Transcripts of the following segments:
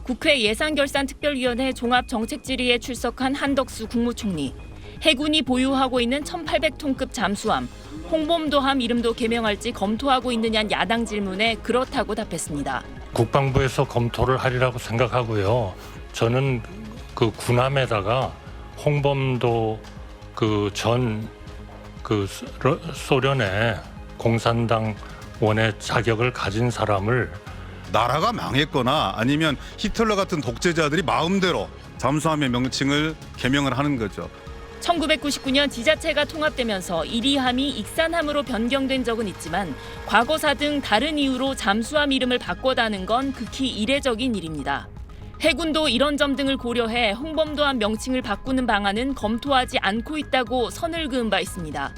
국회 예산결산특별위원회 종합정책질의에 출석한 한덕수 국무총리. 해군이 보유하고 있는 1,800톤급 잠수함, 홍범도함 이름도 개명할지 검토하고 있느냐는 야당 질문에 그렇다고 답했습니다. 국방부에서 검토를 하리라고 생각하고요. 저는 그 군함에다가 홍범도 소련의 공산당원의 자격을 가진 사람을 나라가 망했거나 아니면 히틀러 같은 독재자들이 마음대로 잠수함의 명칭을 개명을 하는 거죠. 1999년 지자체가 통합되면서 이리함이 익산함으로 변경된 적은 있지만 과거사 등 다른 이유로 잠수함 이름을 바꿔다는 건 극히 이례적인 일입니다. 해군도 이런 점 등을 고려해 홍범도함 명칭을 바꾸는 방안은 검토하지 않고 있다고 선을 그은 바 있습니다.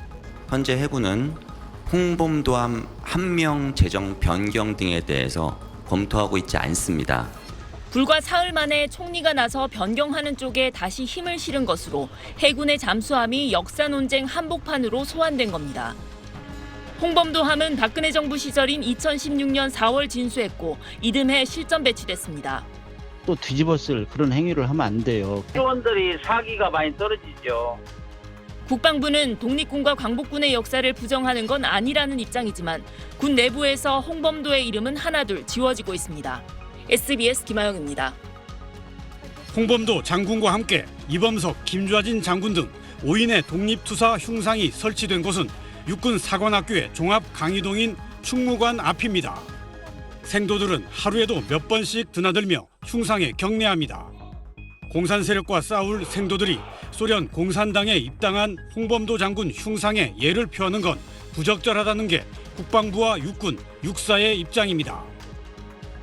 현재 해군은 홍범도함 함명 제정 변경 등에 대해서 검토하고 있지 않습니다. 불과 사흘 만에 총리가 나서 변경하는 쪽에 다시 힘을 실은 것으로 해군의 잠수함이 역사 논쟁 한복판으로 소환된 겁니다. 홍범도함은 박근혜 정부 시절인 2016년 4월 진수했고 이듬해 실전 배치됐습니다. 또 뒤집어쓸 그런 행위를 하면 안 돼요. 회원들이 사기가 많이 떨어지죠. 국방부는 독립군과 광복군의 역사를 부정하는 건 아니라는 입장이지만 군 내부에서 홍범도의 이름은 하나둘 지워지고 있습니다. SBS 김하영입니다. 홍범도 장군과 함께 이범석, 김좌진 장군 등 5인의 독립투사 흉상이 설치된 곳은 육군 사관학교의 종합강의동인 충무관 앞입니다. 생도들은 하루에도 몇 번씩 드나들며 흉상에 경례합니다. 공산 세력과 싸울 생도들이 소련 공산당에 입당한 홍범도 장군 흉상에 예를 표하는 건 부적절하다는 게 국방부와 육군, 육사의 입장입니다.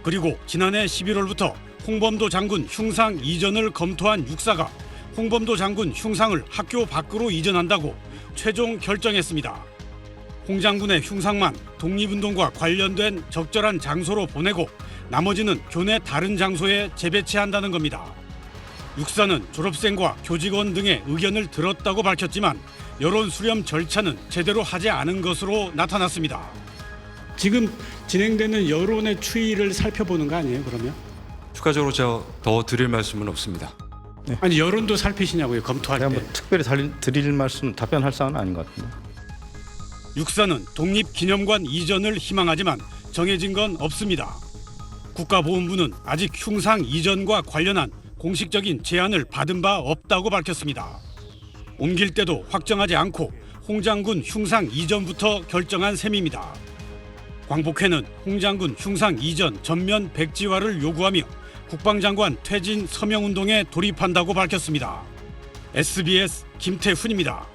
그리고 지난해 11월부터 홍범도 장군 흉상 이전을 검토한 육사가 홍범도 장군 흉상을 학교 밖으로 이전한다고 최종 결정했습니다. 홍 장군의 흉상만 독립운동과 관련된 적절한 장소로 보내고 나머지는 교내 다른 장소에 재배치한다는 겁니다. 육사는 졸업생과 교직원 등의 의견을 들었다고 밝혔지만 여론 수렴 절차는 제대로 하지 않은 것으로 나타났습니다. 지금 진행되는 여론의 추이를 살펴보는 거 아니에요, 그러면? 추가적으로 제가 더 드릴 말씀은 없습니다. 네. 아니, 여론도 살피시냐고요, 검토할 때. 특별히 드릴 말씀, 답변할 사안은 아닌 것 같은데. 육사는 독립기념관 이전을 희망하지만 정해진 건 없습니다. 국가보훈부는 아직 흉상 이전과 관련한 공식적인 제안을 받은 바 없다고 밝혔습니다. 옮길 때도 확정하지 않고 홍 장군 흉상 이전부터 결정한 셈입니다. 광복회는 홍 장군 흉상 이전 전면 백지화를 요구하며 국방장관 퇴진 서명운동에 돌입한다고 밝혔습니다. SBS 김태훈입니다.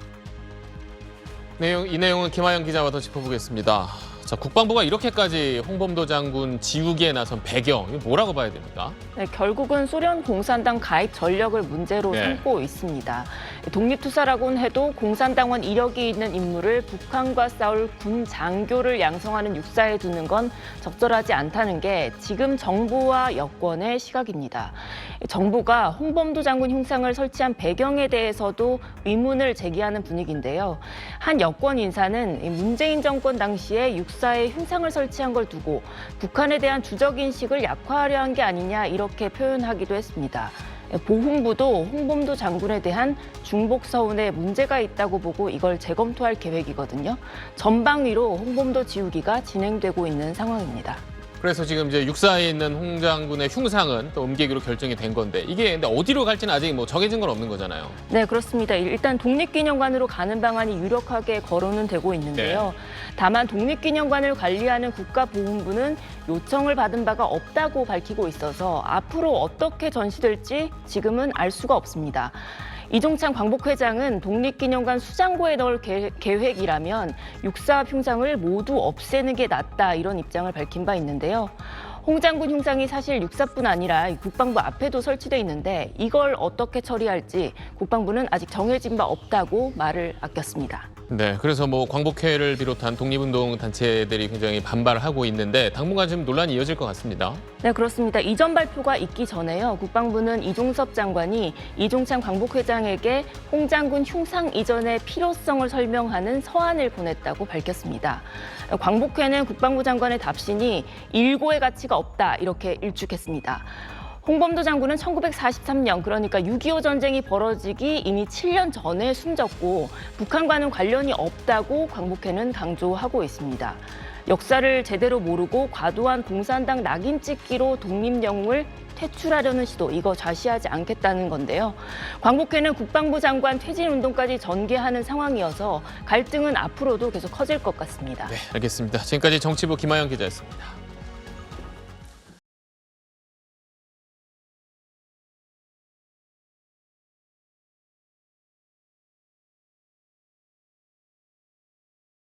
이 내용은 김하영 기자와 더 짚어보겠습니다. 자, 국방부가 이렇게까지 홍범도 장군 지우기에 나선 배경, 이거 뭐라고 봐야 됩니까? 네, 결국은 소련 공산당 가입 전력을 문제로 삼고 있습니다. 독립투사라고는 해도 공산당원 이력이 있는 인물을 북한과 싸울 군 장교를 양성하는 육사에 두는 건 적절하지 않다는 게 지금 정부와 여권의 시각입니다. 정부가 홍범도 장군 흉상을 설치한 배경에 대해서도 의문을 제기하는 분위기인데요. 한 여권 인사는 문재인 정권 당시에 육사에 흉상을 설치한 걸 두고 북한에 대한 주적 인식을 약화하려 한 게 아니냐 이렇게 표현하기도 했습니다. 보훈부도 홍범도 장군에 대한 중복 서운에 문제가 있다고 보고 이걸 재검토할 계획이거든요. 전방위로 홍범도 지우기가 진행되고 있는 상황입니다. 그래서 지금 이제 육사에 있는 홍 장군의 흉상은 또 옮기기로 결정이 된 건데 이게 근데 어디로 갈지는 아직 뭐 정해진 건 없는 거잖아요. 네, 그렇습니다. 일단 독립기념관으로 가는 방안이 유력하게 거론은 되고 있는데요. 다만 독립기념관을 관리하는 국가보훈부는 요청을 받은 바가 없다고 밝히고 있어서 앞으로 어떻게 전시될지 지금은 알 수가 없습니다. 이종찬 광복회장은 독립기념관 수장고에 넣을 계획이라면 육사 흉상을 모두 없애는 게 낫다 이런 입장을 밝힌 바 있는데요. 홍 장군 흉상이 사실 육사뿐 아니라 국방부 앞에도 설치돼 있는데 이걸 어떻게 처리할지 국방부는 아직 정해진 바 없다고 말을 아꼈습니다. 네, 그래서 뭐 광복회를 비롯한 독립운동 단체들이 굉장히 반발하고 있는데 당분간 좀 논란이 이어질 것 같습니다. 네, 그렇습니다. 이전 발표가 있기 전에요. 국방부는 이종섭 장관이 이종찬 광복회장에게 홍 장군 흉상 이전의 필요성을 설명하는 서한을 보냈다고 밝혔습니다. 광복회는 국방부 장관의 답신이 일고의 가치가 없다 이렇게 일축했습니다. 홍범도 장군은 1943년, 그러니까 6.25 전쟁이 벌어지기 이미 7년 전에 숨졌고 북한과는 관련이 없다고 광복회는 강조하고 있습니다. 역사를 제대로 모르고 과도한 공산당 낙인 찍기로 독립영웅을 퇴출하려는 시도, 이거 좌시하지 않겠다는 건데요. 광복회는 국방부 장관 퇴진운동까지 전개하는 상황이어서 갈등은 앞으로도 계속 커질 것 같습니다. 네, 알겠습니다. 지금까지 정치부 김하영 기자였습니다.